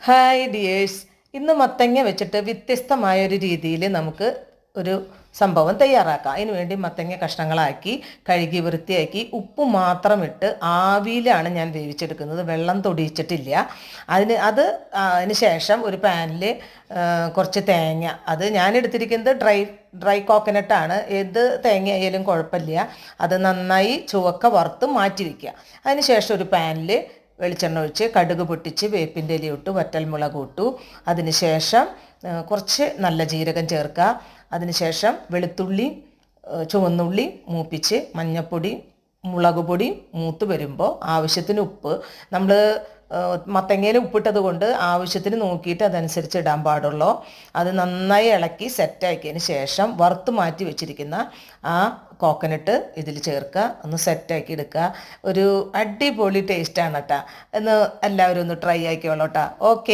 Hi dears, ഇന്ന് മത്തങ്ങ വെച്ചിട്ട് വ്യത്യസ്തമായൊരു രീതിയിൽ നമുക്ക് ഒരു സംഭവം തയ്യാറാക്കാം. അതിന് വേണ്ടി മത്തങ്ങ കഷ്ണങ്ങളാക്കി കഴുകി വൃത്തിയാക്കി ഉപ്പ് മാത്രം ഇട്ട് ആവിയിലാണ് ഞാൻ വേവിച്ചെടുക്കുന്നത്. വെള്ളം തൊടിയിച്ചിട്ടില്ല. അതിന് ശേഷം ഒരു പാനിൽ കുറച്ച് തേങ്ങ, അത് ഞാൻ എടുത്തിരിക്കുന്നത് ഡ്രൈ കോക്കനട്ടാണ്. ഏത് തേങ്ങ ആയാലും കുഴപ്പമില്ല. അത് നന്നായി ചുവക്ക വറുത്ത് മാറ്റി വയ്ക്കുക. അതിന് ശേഷം ഒരു പാനിൽ വെളിച്ചെണ്ണ ഒഴിച്ച് കടുക് പൊട്ടിച്ച് വേപ്പിൻ്റെ ഇല ഇട്ടു, വറ്റൽമുളക് ഇട്ടു. അതിന് ശേഷം കുറച്ച് നല്ല ജീരകം ചേർക്കുക. അതിന് ശേഷം വെളുത്തുള്ളി, ചുവന്നുള്ളി മൂപ്പിച്ച്, മഞ്ഞൾപ്പൊടി, മുളക് പൊടി മൂത്ത് വരുമ്പോൾ ആവശ്യത്തിന് ഉപ്പ്. നമ്മൾ മത്തങ്ങയിൽ ഉപ്പിട്ടത് കൊണ്ട് ആവശ്യത്തിന് നോക്കിയിട്ട് അതനുസരിച്ച് ഇടാൻ പാടുള്ളൂ. അത് നന്നായി ഇളക്കി സെറ്റാക്കിയതിന് ശേഷം വറുത്ത് മാറ്റി വെച്ചിരിക്കുന്ന ആ കോക്കനട്ട് ഇതിൽ ചേർക്കുക. ഒന്ന് സെറ്റാക്കി എടുക്കുക. ഒരു അടിപൊളി ടേസ്റ്റാണ് കേട്ടോ. എന്ന് എല്ലാവരും ഒന്ന് ട്രൈ ആക്കിയോളൂ കേട്ടോ. ഓക്കെ.